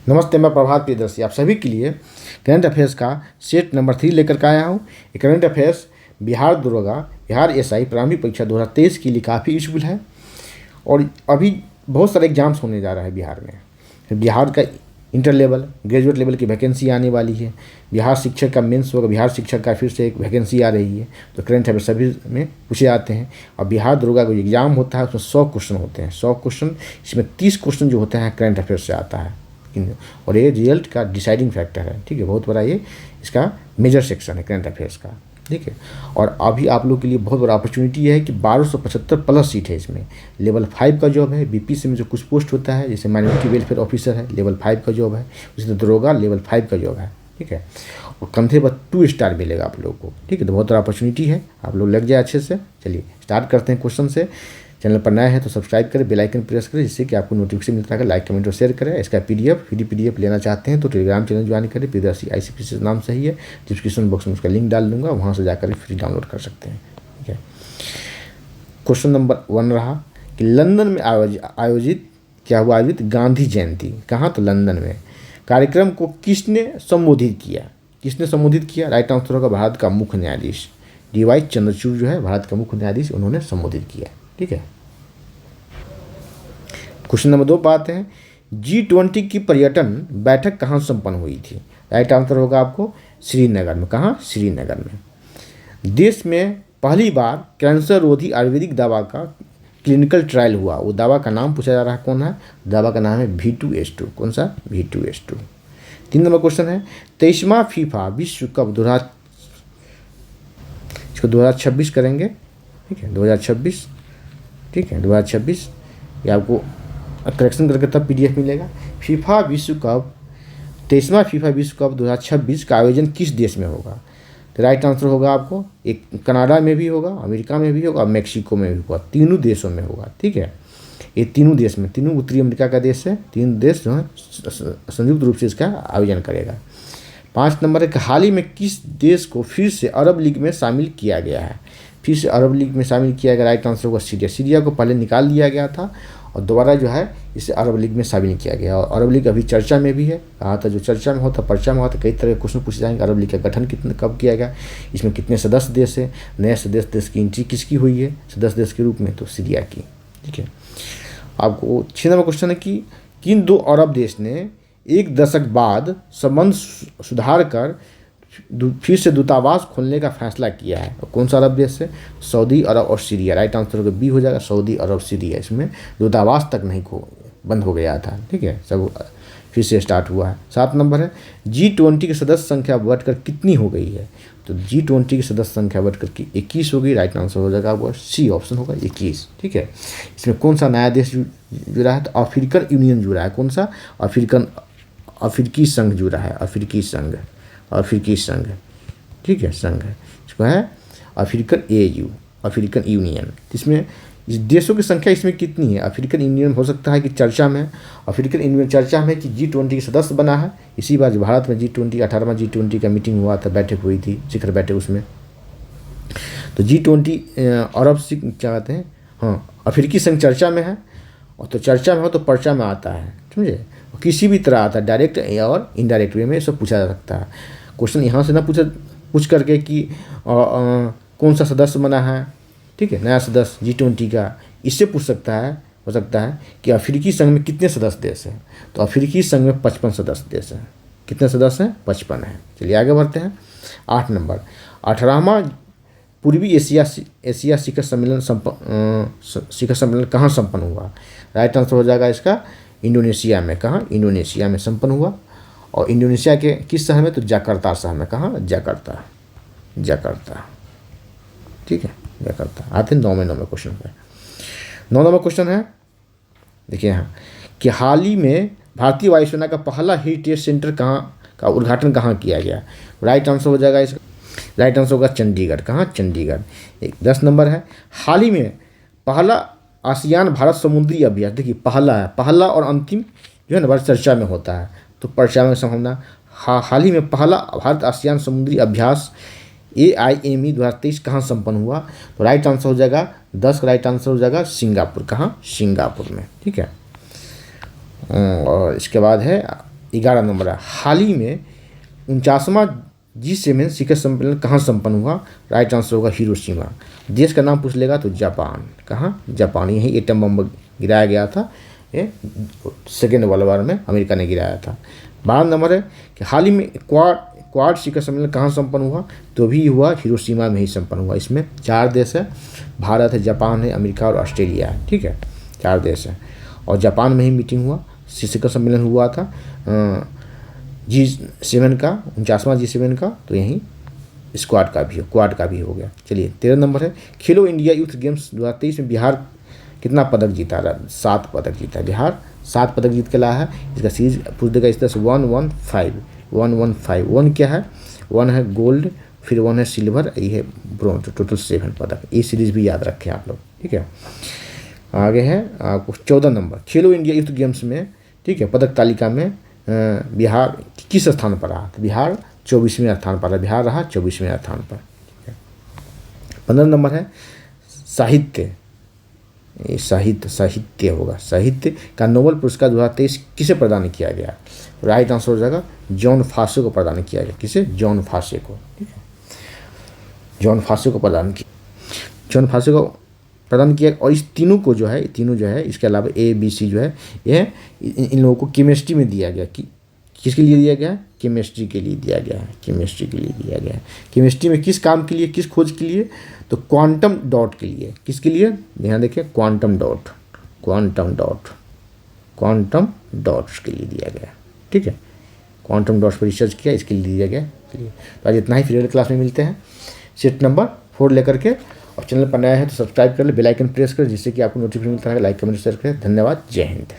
नमस्ते, मैं प्रभात प्रियदर्शी आप सभी के लिए करंट अफेयर्स का सेट नंबर 3 लेकर के आया हूँ। ये करंट अफेयर्स बिहार दरोगा, बिहार एसआई प्रारंभिक परीक्षा 2023 के लिए काफ़ी यूजफुल है। और अभी बहुत सारे एग्जाम्स होने जा रहा है बिहार में। बिहार का इंटर लेवल, ग्रेजुएट लेवल की वैकेंसी आने वाली है। बिहार शिक्षक का मेंस होगा, बिहार शिक्षक का फिर से एक वैकेंसी आ रही है। तो करंट अफेयर सभी में पूछे जाते हैं। और बिहार दरोगा का जो एग्ज़ाम होता है उसमें 100 क्वेश्चन होते हैं। 100 क्वेश्चन, इसमें 30 क्वेश्चन जो होते हैं करंट अफेयर से आता है। और ये रिजल्ट का डिसाइडिंग फैक्टर है। ठीक है, बहुत बड़ा ये इसका मेजर सेक्शन है करंट अफेयर्स का। ठीक है, और अभी आप लोग के लिए बहुत बड़ा अपॉर्चुनिटी है कि 1275 प्लस सीट है इसमें। लेवल 5 का जॉब है। बीपीसी में जो कुछ पोस्ट होता है जैसे माइनॉरिटी वेलफेयर ऑफिसर है, लेवल 5 का जॉब है। उसी तरह दरोगा लेवल 5 का जॉब है। ठीक है, और कंधे पर 2 स्टार मिलेगा आप लोग को। ठीक है, तो बहुत बड़ा अपॉर्चुनिटी है, आप लोग लग जाए अच्छे से। चलिए स्टार्ट करते हैं क्वेश्चन से। चैनल पर नया है तो सब्सक्राइब करें, बेल आइकन प्रेस करें जिससे कि आपको नोटिफिकेशन मिलता है। लाइक कमेंट और शेयर करें। इसका पीडीएफ लेना चाहते हैं तो टेलीग्राम चैनल ज्वाइन करें। प्रियदर्शी आईसीपीसी नाम से ही है। डिस्क्रिप्शन बॉक्स में उसका लिंक डाल दूंगा, वहाँ से जाकर फ्री डाउनलोड कर सकते हैं। ठीक है, क्वेश्चन नंबर 1 रहा कि लंदन में आयोजित क्या हुआ? आयोजित गांधी जयंती कहाँ? तो लंदन में। कार्यक्रम को किसने संबोधित किया? किसने संबोधित किया? राइट आंसर होगा भारत का मुख्य न्यायाधीश DY चंद्रचूड़ जो है भारत का मुख्य न्यायाधीश, उन्होंने संबोधित किया। ठीक है, क्वेश्चन नंबर 2 पर आते हैं। G20 की पर्यटन बैठक कहाँ संपन्न हुई थी? राइट आंसर होगा आपको श्रीनगर में। कहाँ? श्रीनगर में। देश में पहली बार कैंसर रोधी आयुर्वेदिक दवा का क्लिनिकल ट्रायल हुआ। वो दवा का नाम पूछा जा रहा है, कौन है? दवा का नाम है V2H2। कौन सा? V2H2। 3 नंबर क्वेश्चन है 23वां फीफा विश्व कप 2026 करेंगे। ठीक है, 2026। ठीक है, 2026 ये आपको करेक्शन करके तब पीडीएफ मिलेगा। फीफा विश्व कप 23वां फीफा विश्व कप 2026 का आयोजन किस देश में होगा? तो राइट आंसर होगा आपको एक कनाडा में भी होगा, अमेरिका में भी होगा, मैक्सिको में भी होगा। तीनों देशों में होगा। ठीक है, ये तीनों देश में, तीनों उत्तरी अमेरिका का देश है। 3 देश जो है संयुक्त रूप से इसका आयोजन करेगा। 5 नंबर है कि हाल ही में किस देश को फिर से अरब लीग में शामिल किया गया है? फिर से अरब लीग में शामिल किया गया। राइट आंसर होगा सीरिया। सीरिया को पहले निकाल दिया गया था और दोबारा जो है इसे अरब लीग में शामिल किया गया। और अरब लीग अभी चर्चा में भी है। कहा था जो चर्चा में होता, पर्चा में होता, कई तरह के क्वेश्चन पूछे जाएंगे। अरब लीग का गठन कब किया गया, इसमें कितने सदस्य देश है, नए सदस्य देश की एंट्री किसकी हुई है सदस्य देश के रूप में? तो सीरिया की। ठीक है, आपको 6 नंबर क्वेश्चन है कि किन 2 अरब देश ने 1 दशक बाद संबंध सुधार कर फिर से दूतावास खोलने का फैसला किया है? और कौन सा अरब देश है? सऊदी अरब और सीरिया। राइट आंसर होगा बी हो जाएगा, सऊदी अरब सीरिया। इसमें दूतावास तक नहीं बंद हो गया था। ठीक है, सब फिर से स्टार्ट हुआ है। 7 नंबर है G20 की सदस्य संख्या बढ़कर कितनी हो गई है? तो G20 की सदस्य संख्या बढ़कर 21 हो गई। राइट आंसर हो जाएगा वो सी ऑप्शन होगा 21। ठीक है, इसमें कौन सा नया देश जुड़ा है? तो अफ्रीकन यूनियन जुड़ा है। कौन सा? अफ्रीकी संघ जुड़ा है। अफ्रीकी संघ। ठीक है, संघ है, इसको है अफ्रीकन AU, अफ्रीकन यूनियन। इसमें इस देशों की संख्या इसमें कितनी है? अफ्रीकन यूनियन हो सकता है कि चर्चा में, अफ्रीकन यूनियन चर्चा में कि G20 के सदस्य बना है। इसी बार भारत में G20 18वां G20 का मीटिंग हुआ था, बैठक हुई थी, शिखर बैठक। उसमें तो G20 अरब से क्या कहते हैं, हाँ, अफ्रीकी संघ चर्चा में है। और तो चर्चा में हो तो पर्चा में आता है, समझे? किसी भी तरह आता है, डायरेक्ट और इनडायरेक्ट वे में सब पूछा जा सकता है। क्वेश्चन यहाँ से ना पूछ करके कि कौन सा सदस्य बना है। ठीक है, नया सदस्य G20 का, इससे पूछ सकता है, हो सकता है कि अफ्रीकी संघ में कितने सदस्य देश हैं? तो अफ्रीकी संघ में 55 सदस्य देश हैं। कितने सदस्य हैं? 55 हैं। चलिए आगे बढ़ते हैं। 8 नंबर 18वां पूर्वी एशिया शिखर सम्मेलन कहाँ संपन्न हुआ? राइट आंसर हो जाएगा इसका इंडोनेशिया में। कहाँ? इंडोनेशिया में संपन्न हुआ। और इंडोनेशिया के किस शहर में? तो जकार्ता शहर में। कहाँ? जकार्ता। ठीक है, जकार्ता। आते हैं 9 नंबर क्वेश्चन पर। 9 नंबर क्वेश्चन है, देखिए यहाँ कि हाल ही में भारतीय वायुसेना का पहला हेरिटेज सेंटर का उद्घाटन कहाँ किया गया? राइट आंसर हो जाएगा इसका, राइट आंसर होगा चंडीगढ़। कहाँ? चंडीगढ़। 10 नंबर है हाल ही में पहला आसियान भारत समुद्री अभ्यास। देखिए पहला है, पहला और अंतिम जो है ना बड़ा चर्चा में होता है, तो पर्चा में समझना। हाल ही में पहला भारत आसियान समुद्री अभ्यास AIME 2023 कहाँ संपन्न हुआ? तो राइट आंसर हो जाएगा 10 का राइट आंसर हो जाएगा सिंगापुर। कहाँ? सिंगापुर में। ठीक है, और इसके बाद है 11 नंबर है, हाल ही में 49वां G7 शिखर सम्मेलन कहाँ संपन्न हुआ? राइट आंसर होगा हिरोशिमा। देश का नाम पूछ लेगा तो जापान। कहाँ? जापान। यही एटम बम गिराया गया था, ये सेकेंड वर्ल्ड वॉर में अमेरिका ने गिराया था। 12 नंबर है कि हाल ही में क्वाड शिखर सम्मेलन कहाँ संपन्न हुआ? तो भी हुआ हिरोशिमा में ही संपन्न हुआ। इसमें 4 देश है, भारत है, जापान है, अमेरिका और ऑस्ट्रेलिया है। ठीक है, 4 देश है और जापान में ही मीटिंग हुआ, शिखर सम्मेलन हुआ था G7 का, 49वां G7 का। तो यहीं क्वाड का भी हो गया। चलिए 13 नंबर है, खेलो इंडिया यूथ गेम्स 2023 में बिहार कितना पदक जीता रहा? 7 पदक जीता है बिहार, 7 पदक जीत के लाया है। इसका सीरीज पूछ देगा इस तरह से 115। 1 क्या है? 1 है गोल्ड, फिर 1 है सिल्वर, ये है ब्रॉन्ज, टोटल 7 पदक। ये सीरीज भी याद रखें आप लोग। ठीक है, आगे है आपको 14 नंबर, खेलो इंडिया यूथ गेम्स में, ठीक है, पदक तालिका में बिहार किस स्थान पर रहा? तो बिहार 24वें स्थान पर रहा। बिहार रहा 24वें स्थान पर। ठीक है, 15 नंबर है साहित्य। ये साहित्य होगा। साहित्य का नोबेल पुरस्कार 2023 किसे प्रदान किया गया? राइट आंसर हो जाएगा जॉन फासे को प्रदान किया गया। किसे? जॉन फासे को। ठीक है, जॉन फासे को प्रदान किया। और इस तीनों जो है इसके अलावा ABC जो है ये इन लोगों को केमिस्ट्री में दिया गया। कि किसके लिए दिया गया? केमिस्ट्री के लिए दिया गया है। केमिस्ट्री में किस काम के लिए, किस खोज के लिए? तो क्वांटम डॉट के लिए। किसके लिए? ध्यान देखिए, क्वांटम डॉट्स के लिए दिया गया। ठीक है, क्वांटम डॉट्स पर रिसर्च किया, इसके लिए दिया गया। चलिए तो आज इतना ही, फिर अगले क्लास में मिलते हैं सेट नंबर 4 लेकर के। और चैनल पर नया है तो सब्सक्राइब कर ले, बेल आइकन प्रेस कर, जिससे कि आपको नोटिफिकेशन मिलता है। लाइक कमेंट शेयर करें। धन्यवाद, जय हिंद।